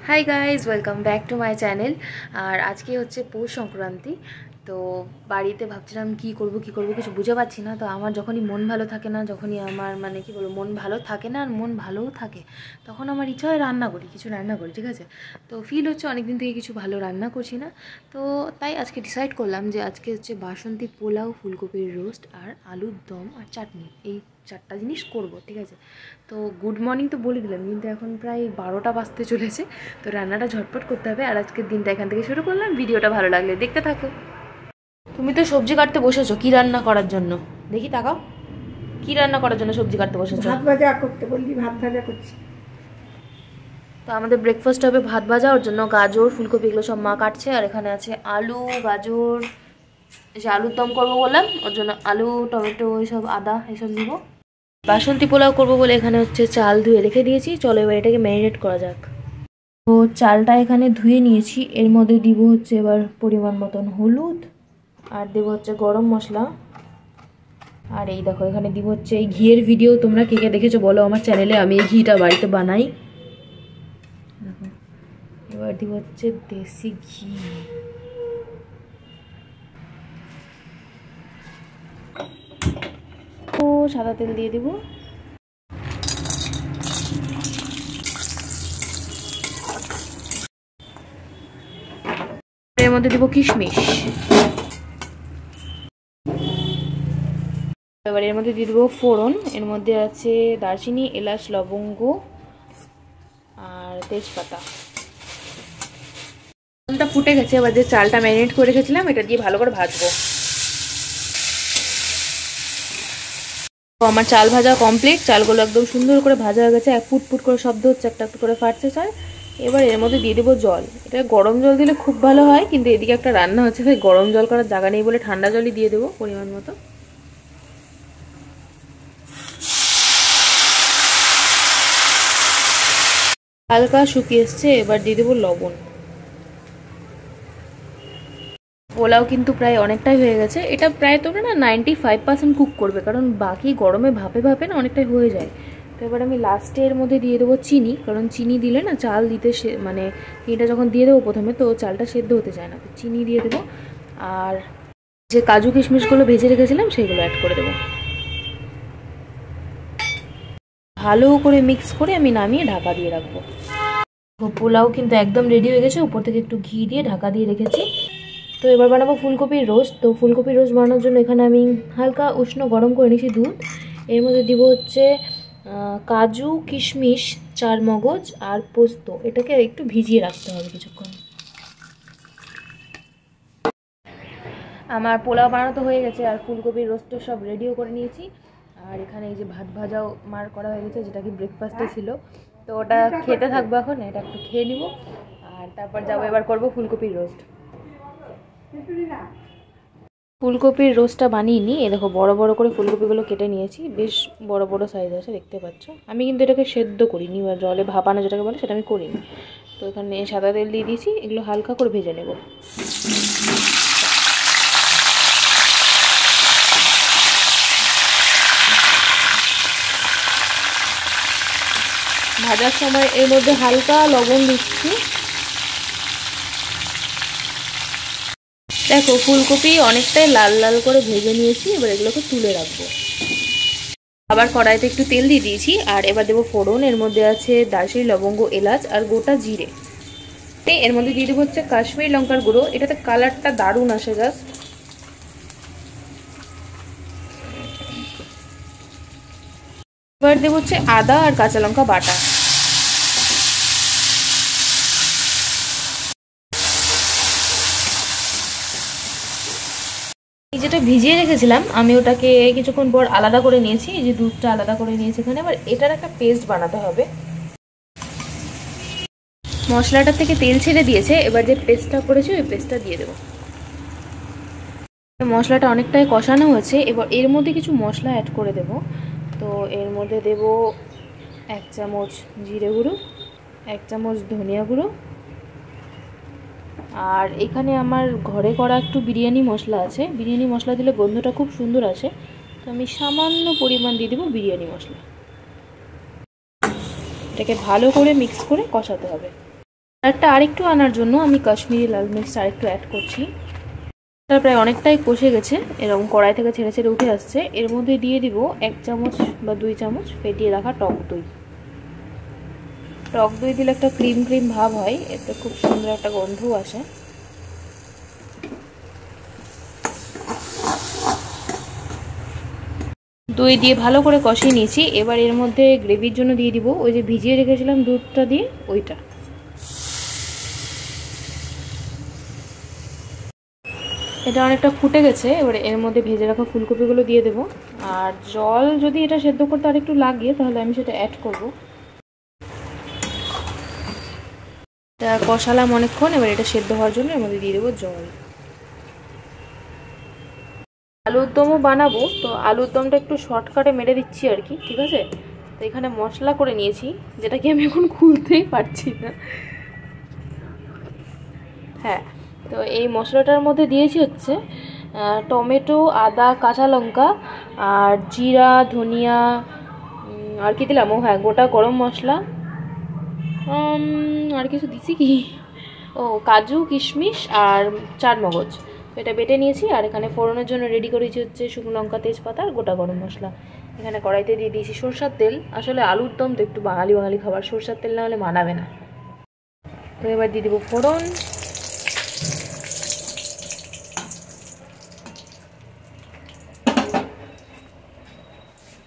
High guys welcome back to my channel. और आज के होच्छे पौष संक्रांति। तो बाड़ीते भाबছিলাম কি করব কিছু বুঝে পাচ্ছি না। তো আমার যখনই মন ভালো থাকে না, যখনই আমার মানে কি বলবো মন ভালো থাকে না আর মন ভালোও থাকে, তখন আমার ইচ্ছা হয় কিছু রান্না করি, ঠিক আছে। তো ফিল হচ্ছে অনেক দিন থেকে কিছু ভালো রান্না করছি না। তো তাই আজকে ডিসাইড করলাম যে আজকে হচ্ছে বাসন্তী পোলাও, ফুলকপির রোস্ট আর আলুর দম আর চাটনি, এই চারটা জিনিস করব, ঠিক আছে। তো গুড মর্নিং তো বলে দিলাম, কিন্তু এখন প্রায় 12টা বাজতে চলেছে। তো রান্নাটা ঝটপট করতে হবে। আর আজকের দিনটা এখান থেকে শুরু করলাম। ভিডিওটা ভালো লাগলে দেখতে থাকো। তুমি তো সবজি কাটতে বসেছো, কি রান্না করার জন্য? দেখি তাকাও, কি রান্না করার জন্য সবজি কাটতে বসেছো? ভাত ভাজা করতে বললি, ভাত ভাজা করছি। তো আমাদের ব্রেকফাস্ট হবে ভাত ভাজা, ওর জন্য গাজর ফুলকপি এগুলো সব মা কাটছে। আর এখানে আছে আলু, গাজর, যে আলুর দম করবো বললাম, ওর জন্য আলু, টমেটো, এইসব আদা এইসব নিব। বাসন্তী পোলাও করবো বলে এখানে হচ্ছে চাল ধুয়ে রেখে দিয়েছি। চলো এবার এটাকে ম্যারিনেট করা যাক। তো চালটা এখানে ধুয়ে নিয়েছি। এর মধ্যে দিব হচ্ছে এবার পরিমাণ মতন হলুদ, আর দেবো হচ্ছে গরম মশলা। আর এই দেখো এখানে দিব হচ্ছে এই ঘিয়ের ভিডিও, তোমরা কে কে দেখেছো বলো আমার চ্যানেলে, আমি এই ঘিটা বাড়িতে বানাই। দেখো এবার দিব হচ্ছে দেশি ঘি। ও সাদা তেল দিয়ে দিব। এর মধ্যে দিব কিশমিশ। এবার এর মধ্যে দিয়ে দেবো ফোড়ন। এর মধ্যে আছে দারচিনি, এলাচ, লবঙ্গ আর তেজপাতা। ফোড়নটা ফুটে গেছে। এবার যে চালটা ম্যারিনেট করে রেখেছিলাম এটা দিয়ে ভালো করে ভাজবো। তো আমার চাল ভাজা কমপ্লিট। চালগুলো একদম সুন্দর করে ভাজা হয়ে গেছে, এক ফুট ফুট করে শব্দ হচ্ছে, একটা একটু করে ফাটছে চাল। এবার এর মধ্যে দিয়ে দেবো জল। এটা গরম জল দিলে খুব ভালো হয়, কিন্তু এদিকে একটা রান্না হচ্ছে, তাই গরম জল করার জায়গা নেই বলে ঠান্ডা জলই দিয়ে দেবো পরিমাণ মতো। হালকা শুকিয়ে এসছে, এবার দিয়ে দেবো লবণ। পোলাও কিন্তু প্রায় অনেকটাই হয়ে গেছে। এটা প্রায় তোমরা না 95% কুক করবে, কারণ বাকি গরমে ভাপে ভাপে না অনেকটাই হয়ে যায়। তো এবার আমি লাস্টে এর মধ্যে দিয়ে দেবো চিনি, কারণ চিনি দিলে না চাল দিতে মানে চিনিটা যখন দিয়ে দেবো প্রথমে, তো চালটা সেদ্ধ হতে চায় না, তো চিনি দিয়ে দেবো। আর যে কাজু কিশমিশগুলো ভেজে রেখেছিলাম সেগুলো অ্যাড করে দেবো। ভালো করে মিক্স করে আমি নামিয়ে ঢাকা দিয়ে রাখবো। পোলাও কিন্তু একদম রেডি হয়ে গেছে, উপর থেকে একটু ঘি দিয়ে ঢাকা দিয়ে রেখেছি। তো এবার বানাবো ফুলকপির রোস্ট। তো ফুলকপির রোস্ট বানানোর জন্য এখানে আমি হালকা উষ্ণ গরম করে নিয়েছি দুধ। এর মধ্যে দিব হচ্ছে কাজু, কিশমিশ, চারমগজ আর পোস্ত। এটাকে একটু ভিজিয়ে রাখতে হবে কিছুক্ষণ। আমার পোলাও বানানো তো হয়ে গেছে, আর ফুলকপির রোস্টও সব রেডিও করে নিয়েছি। আর এখানে এই যে ভাত ভাজাও মার করা হয়ে গেছে, যেটা কি ব্রেকফাস্টে ছিল। তো ওটা খেতে থাকবো এখন, এটা একটু খেয়ে নিব। আর তারপর যাবো এবার করবো ফুলকপির রোস্ট। ফুলকপির রোস্টটা বানিয়ে নিই। এ দেখো বড় বড় করে ফুলকপিগুলো কেটে নিয়েছি, বেশ বড় বড় সাইজ আছে, দেখতে পাচ্ছ। আমি কিন্তু এটাকে সেদ্ধ করিনি বা জলে ভাপানো যেটাকে বলে সেটা আমি করিনি। তো এখানে সাদা তেল দিয়ে দিয়েছি, এগুলো হালকা করে ভেজে নেব। ভাজার সময় এর মধ্যে হালকা লবণ দিচ্ছি। দেখো ফুলকপি অনেকটাই লাল লাল করে ভেজে নিয়েছি, এবার এগুলোকে তুলে রাখবো। আবার কড়াইতে একটু তেল দিয়ে দিয়েছি। আর এবার দেবো ফোড়ন। এর মধ্যে আছে দারচিনি, লবঙ্গ, এলাচ আর গোটা জিরে। এর মধ্যে দিয়ে দেবো হচ্ছে কাশ্মীরি লঙ্কার গুঁড়ো, এটাতে কালারটা দারুণ আসে জাস্ট। এবার দেবো হচ্ছে আদা আর কাঁচা লঙ্কা বাটা। যেটা ভিজিয়ে রেখেছিলাম আমি ওটাকে কিছুক্ষণ পর আলাদা করে নিয়েছি। এই যে দুধটা আলাদা করে নিয়েছি এখানে। এবার এটার একটা পেস্ট বানাতে হবে। মশলাটা থেকে তেল ছেড়ে দিয়েছে, এবার যে পেস্টটা করেছি ওই পেস্টটা দিয়ে দেবো। মশলাটা অনেকটাই কষানো হয়েছে, এবার এর মধ্যে কিছু মশলা অ্যাড করে দেব। তো এর মধ্যে দেব 1 চামচ জিরে গুঁড়ো, 1 চামচ ধনিয়া গুঁড়ো, আর এখানে আমার ঘরে করা একটু বিরিয়ানি মশলা আছে। বিরিয়ানি মশলা দিলে গন্ধটা খুব সুন্দর আসে, তো আমি সামান্য পরিমাণ দিয়ে দেবো বিরিয়ানি মশলা। এটাকে ভালো করে মিক্স করে কষাতে হবে। আরেকটু আনার জন্য আমি কাশ্মীরি লাল মির্চ আরেকটু অ্যাড করছি। এটা প্রায় অনেকটাই কষে গেছে, এরকম কড়াই থেকে ছেড়ে ছেড়ে উঠে আসছে। এর মধ্যে দিয়ে দিব 1 চামচ বা 2 চামচ ফেটিয়ে রাখা টক দই। টক দই দিলে একটা ক্রিম ক্রিম ভাব হয়, এতে খুব সুন্দর একটা গন্ধও আসে। দই দিয়ে ভালো করে কষিয়ে নিয়েছি। এবার এর মধ্যে গ্রেভির জন্য দিয়ে দিব ওই যে ভিজিয়ে রেখেছিলাম দুধটা দিয়ে ওইটা। এটা অনেকটা ফুটে গেছে, এবারে এর মধ্যে ভেজে রাখা ফুলকপিগুলো দিয়ে দেবো। আর জল যদি এটা সেদ্ধ করতে আর একটু লাগে তাহলে আমি সেটা অ্যাড করব। এটা কষালাম অনেকক্ষণ, এবার এটা সেদ্ধ হওয়ার জন্য এর মধ্যে দিয়ে দেবো জল। আলুর দমও বানাবো, তো আলুর দমটা একটু শর্টকাটে মেরে দিচ্ছি আর কি, ঠিক আছে। তো এখানে মশলা করে নিয়েছি, যেটাকে আমি এখন খুলতেই পারছি না। হ্যাঁ, তো এই মশলাটার মধ্যে দিয়েছি হচ্ছে টমেটো, আদা, কাঁচা লঙ্কা আর জিরা, ধনিয়া, আর কি দিলাম, ও হ্যাঁ গোটা গরম মশলা, আর কিছু দিছি কি, ও কাজু, কিশমিশ আর চারমগজ। তো এটা বেটে নিয়েছি। আর এখানে ফোড়নের জন্য রেডি করেছি হচ্ছে শুকনো লঙ্কা, তেজপাতা আর গোটা গরম মশলা। এখানে কড়াইতে দিয়ে দিয়েছি সরষার তেল। আসলে আলুর দম তো একটু বাঙালি বাঙালি খাবার, সরষার তেল না হলে মানাবে না। তো এবার দিয়ে দিব ফোড়ন।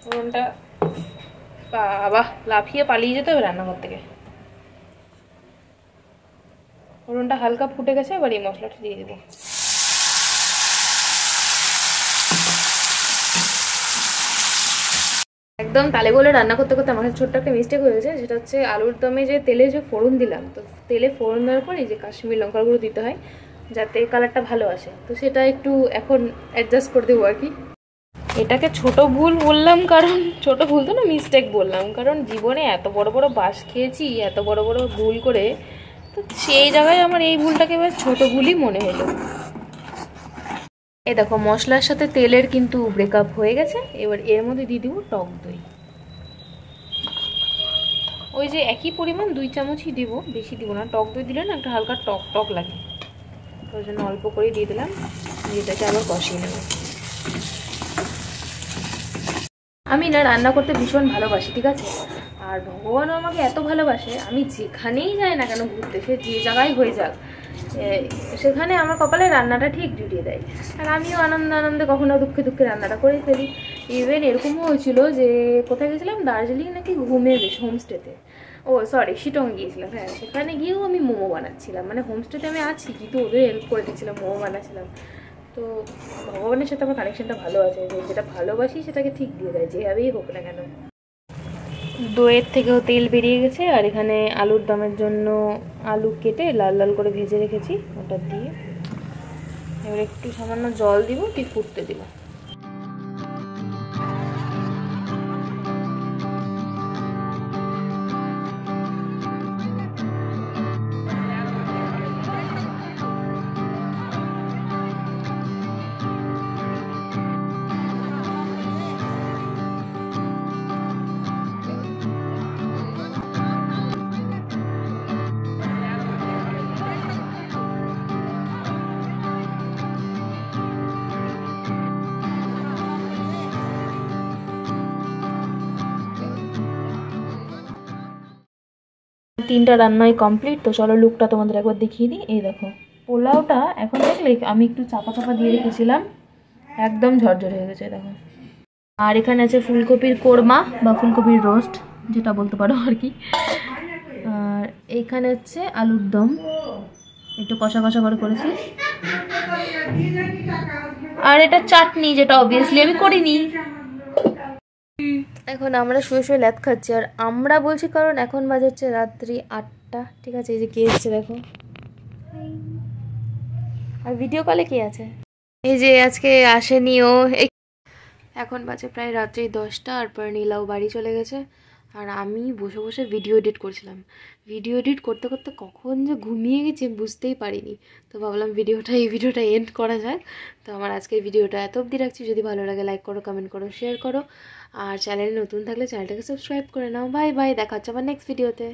ফোড়নটা বাবা লাফিয়ে পালিয়ে যেতে হবে রান্নাঘর থেকে। ফোড়নটা হালকা ফুটে গেছে, এবার এই মশলাটা দিয়ে দেবো। একদম তালে গোলে রান্না করতে করতে আমার ছোট্ট একটা মিস্টেক হয়েছে, সেটা হচ্ছে আলুর দমে যে তেলে যে ফোড়ন দিলাম, তো তেলে ফোড়ন দেওয়ার পর এই যে কাশ্মীরি লঙ্কার গুঁড়ো দিতে হয় যাতে কালারটা ভালো আসে। তো সেটা একটু এখন অ্যাডজাস্ট করে দেবো আর কি। এটাকে ছোট ভুল বললাম, কারণ ছোট ভুল তো না, মিস্টেক বললাম, কারণ জীবনে এত বড় বড় বাস খেয়েছি এত বড় বড় ভুল করে, তো সেই জায়গায় আমার এই ভুলটাকে এবার ছোট ভুলই মনে হলো। এই দেখো মশলার সাথে তেলের কিন্তু ব্রেকআপ হয়ে গেছে। এবার এর মধ্যে দিয়ে দিব টক দই। ওই যে একই পরিমাণ 2 চামচই দিব, বেশি দিব না। টক দই দিলে না একটা হালকা টক টক লাগে, ওই জন্য অল্প করে দিয়ে দিলাম। এটাকে আবার কষিয়ে নেব। আমি না রান্না করতে ভীষণ ভালোবাসি, ঠিক আছে। আর ভগবানও আমাকে এত ভালোবাসে, আমি যেখানেই যাই না কেন ঘুরতে, সে যে জায়গায় হয়ে যাক, সেখানে আমার কপালে রান্নাটা ঠিক জুটিয়ে দেয়। আর আমিও আনন্দে আনন্দে কখনো দুঃখে দুঃখে রান্নাটা করে ফেলি। ইভেন এরকমও হয়েছিল যে কোথায় গেছিলাম, দার্জিলিং নাকি ঘুমিয়ে বেশ হোমস্টেতে, ও সরি শিটং গিয়েছিলাম। হ্যাঁ, সেখানে গিয়েও আমি মোমো বানাচ্ছিলাম, মানে হোমস্টেতে আমি আছি কিন্তু ওদের হেল্প করে দিচ্ছিলাম, মোমো বানাচ্ছিলাম। তো ভগবানের সাথে আমার কানেকশনটা ভালো আছে, যে যেটা ভালোবাসি সেটাকে ঠিক দিয়ে দেয়, যেভাবেই হোক না কেন। দইয়ের থেকেও তেল বেরিয়ে গেছে। আর এখানে আলুর দমের জন্য আলু কেটে লাল লাল করে ভেজে রেখেছি, ওটা দিয়ে এবার একটু সামান্য জল দিব, দিয়ে ফুটতে দিব। তিনটা রান্নাই কমপ্লিট। তো চলো লুকটা তোমাদের একবার দেখিয়ে দিই। এই দেখো পোলাওটা এখন দেখলে আমি একটু চাপা চাপা দিয়ে রেখেছিলাম, একদম ঝরঝর হয়ে গেছে দেখো। আর এখানে আছে ফুলকপির কোরমা বা ফুলকপির রোস্ট, যেটা বলতে পারো আর কি। আর এইখানে হচ্ছে আলুর দম, একটু কষা কষা করে করেছি। আর এটা চাটনি, যেটা অবভিয়াসলি আমি করিনি। এখন আমরা শুয়ে শুয়ে ল্যাদ খাচ্ছি। আর আমরা বলছি কারণ এখন বাজে হচ্ছে রাত্রি 8টা, ঠিক আছে। এই যে কে এসছে দেখো, আর ভিডিও কলে কে আছে, এই যে আজকে আসেনি ও। এখন বাজে প্রায় রাত্রি 10টা, আর পর নীলাও বাড়ি চলে গেছে। আর আমি বসে বসে ভিডিও এডিট করছিলাম। ভিডিও এডিট করতে করতে কখন যে ঘুমিয়ে গেছি বুঝতেই পারিনি। তো ভাবলাম এই ভিডিওটা এন্ড করা যাক। তো আমার আজকের ভিডিওটা এত অবধি রাখছি। যদি ভালো লাগে লাইক করো, কমেন্ট করো, শেয়ার করো। আর চ্যানেলে নতুন থাকলে চ্যানেলটাকে সাবস্ক্রাইব করে নাও। বাই বাই, দেখা হচ্ছে আবার নেক্সট ভিডিওতে।